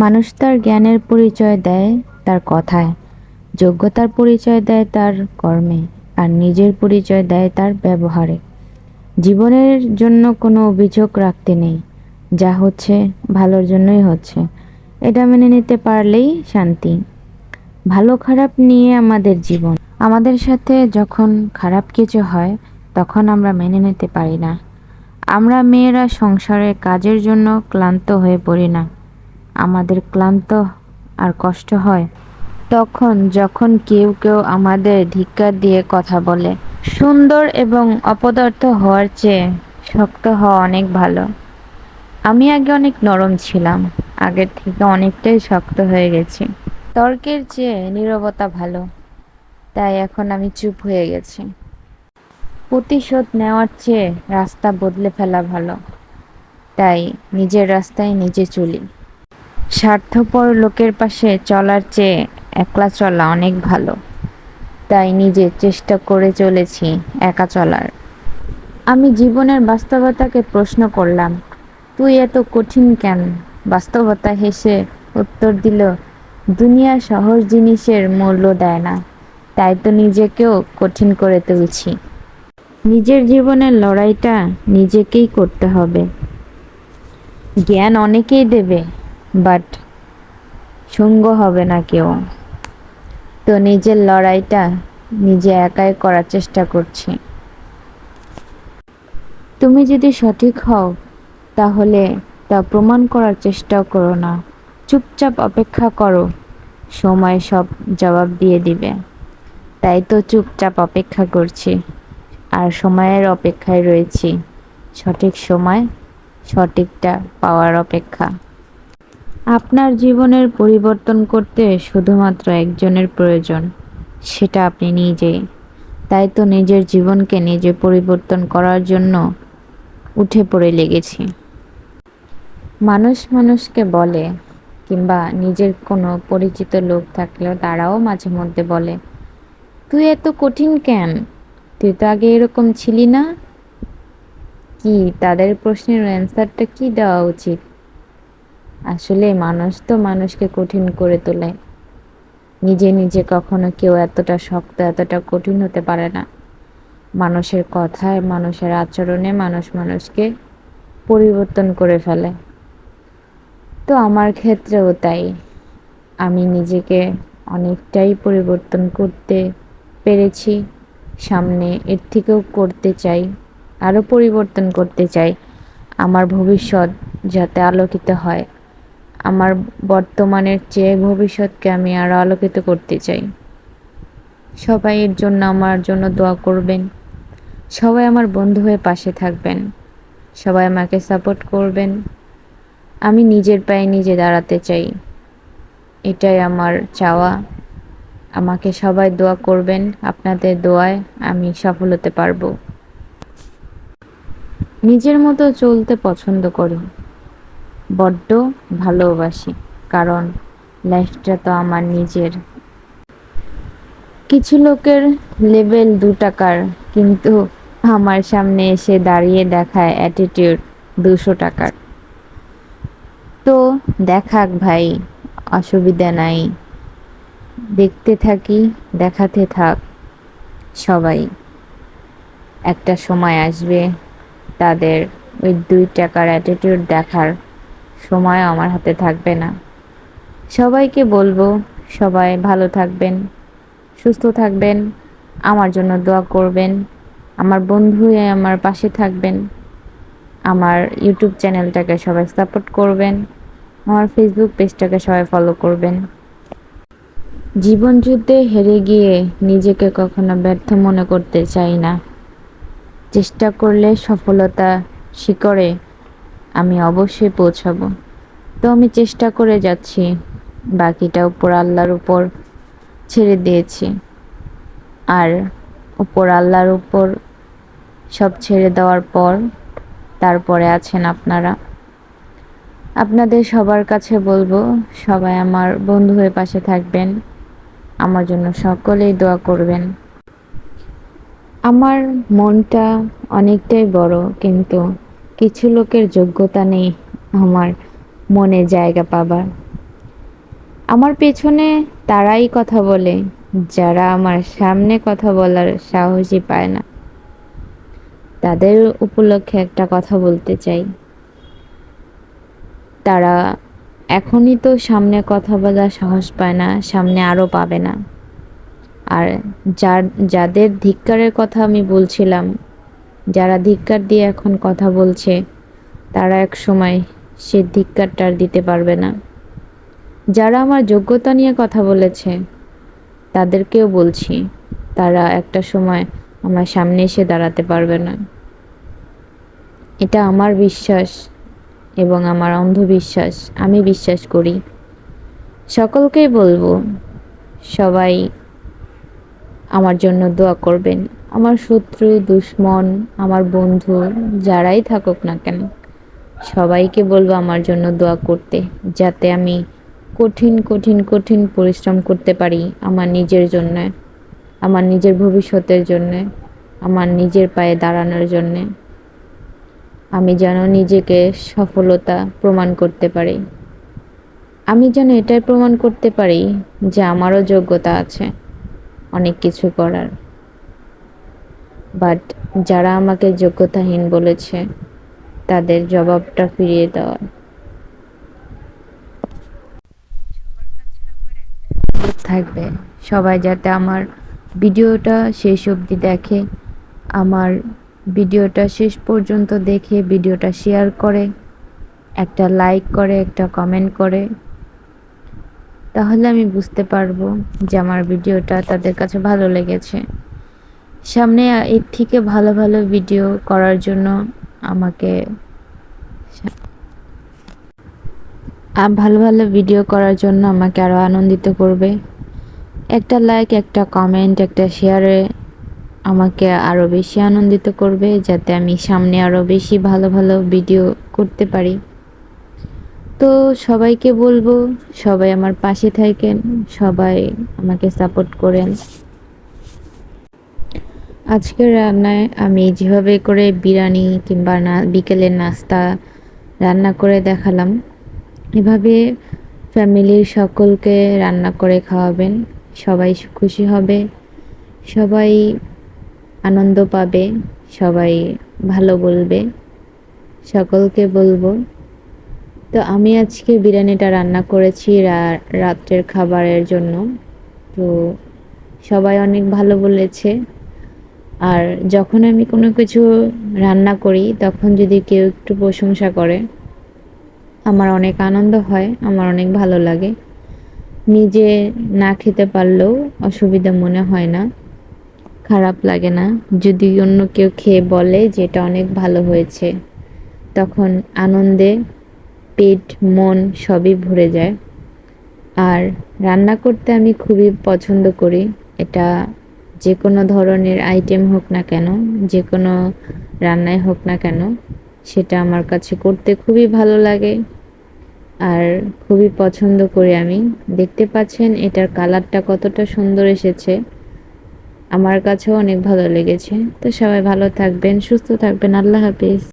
মানুষ তার জ্ঞানের পরিচয় দেয় তার কথায়, যোগ্যতার পরিচয় দেয় তার কর্মে, আর নিজের পরিচয় দেয় তার ব্যবহারে। জীবনের জন্য কোনো অভিযোগ রাখতে নেই। যা হচ্ছে ভালোর জন্যই হচ্ছে, এটা মেনে নিতে পারলেই শান্তি। ভালো খারাপ নিয়ে আমাদের জীবন। আমাদের সাথে যখন খারাপ কিছু হয় তখন আমরা মেনে নিতে পারি না। আমরা মেয়েরা সংসারে কাজের জন্য ক্লান্ত হয়ে পড়ি না। আমাদের ক্লান্ত আর কষ্ট হয় তখন যখন কেউ কেউ আমাদের ধিক্কার দিয়ে কথা বলে। সুন্দর এবং অপদার্থ হওয়ার চেয়ে শক্ত হওয়া অনেক ভালো। আমি আগে অনেক নরম ছিলাম, আগের থেকে অনেকটাই শক্ত হয়ে গেছি। তর্কের চেয়ে নীরবতা ভালো, তাই এখন আমি চুপ হয়ে গেছি। প্রতিশোধ নেওয়ার চেয়ে রাস্তা বদলে ফেলা ভালো, তাই নিজের রাস্তায় নিজে চলি। স্বার্থপর লোকের পাশে চলার চেয়ে একলা চলা অনেক ভালো, তাই নিজে চেষ্টা করে চলেছি একা চলার। আমি জীবনের বাস্তবতাকে প্রশ্ন করলাম, তুই এত কঠিন কেন? বাস্তবতা হেসে উত্তর দিল, দুনিয়া সহজ জিনিসের মূল্য দেয় না, তাই তো নিজেকেও কঠিন করে তুলছি। নিজের জীবনের লড়াইটা নিজেকেই করতে হবে। জ্ঞান অনেকেই দেবে, বাট সঙ্গ হবে না কেউ। তো নিজের লড়াইটা নিজে একাই করার চেষ্টা করছি। তুমি যদি সঠিক হও তাহলে তা প্রমাণ করার চেষ্টাও করো না। চুপচাপ অপেক্ষা করো, সময় সব জবাব দিয়ে দিবে। তাই তো চুপচাপ অপেক্ষা করছি, আর সময়ের অপেক্ষায় রয়েছি। সঠিক সময়, সঠিকটা পাওয়ার অপেক্ষা। আপনার জীবনের পরিবর্তন করতে শুধুমাত্র একজনের প্রয়োজন, সেটা আপনি নিজেই। তাই তো নিজের জীবনকে নিজে পরিবর্তন করার জন্য উঠে পড়ে লেগেছি। মানুষ মানুষকে বলে, কিংবা নিজের কোনো পরিচিত লোক থাকলেও তারাও মাঝে মধ্যে বলে, তুই এত কঠিন কেন? তুই তো আগে এরকম ছিলি না। কি তাদের প্রশ্নের অ্যান্সারটা কি দেওয়া উচিত? আসলে মানুষ তো মানুষকে কঠিন করে তোলে। নিজে নিজে কখনো কেউ এতটা শক্ত, এতটা কঠিন হতে পারে না। মানুষের কথায়, মানুষের আচরণে মানুষ মানুষকে পরিবর্তন করে ফেলে। তো আমার ক্ষেত্রেও তাই। আমি নিজেকে অনেকটাই পরিবর্তন করতে পেরেছি। সামনে এর থেকেও করতে চাই, আরও পরিবর্তন করতে চাই। আমার ভবিষ্যৎ যাতে আলোকিত হয়, আমার বর্তমানের চেয়ে ভবিষ্যৎকে আমি আরও আলোকিত করতে চাই। সবাই এর জন্য আমার জন্য দোয়া করবেন। সবাই আমার বন্ধু হয়ে পাশে থাকবেন। সবাই আমাকে সাপোর্ট করবেন। আমি নিজের পায়ে নিজে দাঁড়াতে চাই, এটাই আমার চাওয়া। আমাকে সবাই দোয়া করবেন, আপনাদের দোয়ায় আমি সফল হতে পারবো। নিজের মতো চলতে পছন্দ করি, বড্ড ভালোবাসি, কারণ লাইফটা তো আমার নিজের। কিছু লোকের লেভেল 2 টাকার, কিন্তু আমার সামনে এসে দাঁড়িয়ে দেখায় অ্যাটিটিউড 200 টাকার। তো দেখাক ভাই, অসুবিধা নাই। দেখতে থাকি, দেখাতে থাক। সবাই একটা সময় আসবে, তাদের ওই 2 টাকার অ্যাটিটিউড দেখার সময় আমার হাতে থাকবে না। সবাইকে বলবো, সবাই ভালো থাকবেন, সুস্থ থাকবেন, আমার জন্য দোয়া করবেন, আমার বন্ধু হয়ে আমার পাশে থাকবেন, আমার ইউটিউব চ্যানেলটাকে সবাই সাপোর্ট করবেন, আমার ফেসবুক পেজটাকে সবাই ফলো করবেন। জীবন যুদ্ধে হেরে গিয়ে নিজেকে কখনো ব্যর্থ মনে করতে চাই না। চেষ্টা করলে সফলতা শিখরে আমি অবশ্যই পৌঁছাবো। তো আমি চেষ্টা করে যাচ্ছি, বাকিটা উপর আল্লাহর উপর ছেড়ে দিয়েছি। আর উপর আল্লাহর উপর সব ছেড়ে দেওয়ার পর তারপরে আছেন আপনারা। আপনাদের সবার কাছে বলবো, সবাই আমার বন্ধু হয়ে পাশে থাকবেন, আমার জন্য সকলেই দোয়া করবেন। আমার মনটা অনেকটাই বড়, কিন্তু কিছু লোকের যোগ্যতা নেই আমার মনে জায়গা পাবার। আমার পেছনে তারাই কথা বলে যারা আমার সামনে কথা বলার সাহসই পায় না। তাদের উপলক্ষে একটা কথা বলতে চাই। তারা এখনই তো সামনে কথা বলার সাহস পায় না, সামনে আরো পাবে না। আর যাদের ধিক্কারের কথা আমি বলছিলাম, যারা ধিক্কার দিয়ে এখন কথা বলছে, তারা এক সময় সে ধিক্কারটা আর দিতে পারবে না। যারা আমার যোগ্যতা নিয়ে কথা বলেছে, তাদেরকেও বলছি, তারা একটা সময় আমার সামনে এসে দাঁড়াতে পারবে না। এটা আমার বিশ্বাস এবং আমার অন্ধবিশ্বাস। আমি বিশ্বাস করি। সকলকেই বলবো, সবাই আমার জন্য দোয়া করবেন। আমার শত্রু, দুশ্মন, আমার বন্ধু, যারাই থাকুক না কেন, সবাইকে বলবো আমার জন্য দোয়া করতে, যাতে আমি কঠিন কঠিন কঠিন পরিশ্রম করতে পারি আমার নিজের জন্য, আমার নিজের ভবিষ্যতের জন্য, আমার নিজের পায়ে দাঁড়ানোর জন্যে। আমি যেন নিজেকে সফলতা প্রমাণ করতে পারি। আমি যেন এটাই প্রমাণ করতে পারি যে আমারও যোগ্যতা আছে অনেক কিছু করার। বাট যারা আমাকে যোগ্যতাহীন বলেছে, তাদের জবাবটা ফিরিয়ে দেওয়ার থাকবে। সবাই যাতে আমার ভিডিওটা শেষ অবধি দেখে, আমার ভিডিওটা শেষ পর্যন্ত দেখে ভিডিওটা শেয়ার করে, একটা লাইক করে, একটা কমেন্ট করে, তাহলে আমি বুঝতে পারবো যে আমার ভিডিওটা তাদের কাছে ভালো লেগেছে। সামনে এর থেকে ভালো ভালো ভিডিও করার জন্য আমাকে ভালো ভালো ভিডিও করার জন্য আমাকে আরও আনন্দিত করবে। একটা লাইক, একটা কমেন্ট, একটা শেয়ারে আমাকে আরও বেশি আনন্দিত করবে, যাতে আমি সামনে আরও বেশি ভালো ভালো ভিডিও করতে পারি। তো সবাইকে বলবো, সবাই আমার পাশে থাকেন, সবাই আমাকে সাপোর্ট করেন। আজকের রান্নায় আমি যেভাবে করে বিরিয়ানি কিংবা বিকেলের নাস্তা রান্না করে দেখালাম, এভাবে ফ্যামিলির সকলকে রান্না করে খাওয়াবেন। সবাই খুশি হবে, সবাই আনন্দ পাবে, সবাই ভালো বলবে। সকলকে বলবো। তো আমি আজকে বিরিয়ানিটা রান্না করেছি রাত্রের খাবারের জন্য। তো সবাই অনেক ভালো বলেছে। আর যখন আমি কোনো কিছু রান্না করি, তখন যদি কেউ একটু প্রশংসা করে, আমার অনেক আনন্দ হয়, আমার অনেক ভালো লাগে। নিজে না খেতে পারলেও অসুবিধা মনে হয় না, খারাপ লাগে না। যদি অন্য কেউ খেয়ে বলে যে এটা অনেক ভালো হয়েছে, তখন আনন্দে পেট মন সবই ভরে যায়। আর রান্না করতে আমি খুবই পছন্দ করি। এটা যে কোনো ধরনের আইটেম হোক না কেন, যে কোনো রান্নাই হোক না কেন, সেটা আমার কাছে করতে খুবই ভালো লাগে আর খুবই পছন্দ করি আমি। দেখতে পাচ্ছেন এটার কালারটা কতটা সুন্দর এসেছে, আমার কাছেও অনেক ভালো লেগেছে। তো সবাই ভালো থাকবেন, সুস্থ থাকবেন। আল্লাহ হাফেজ।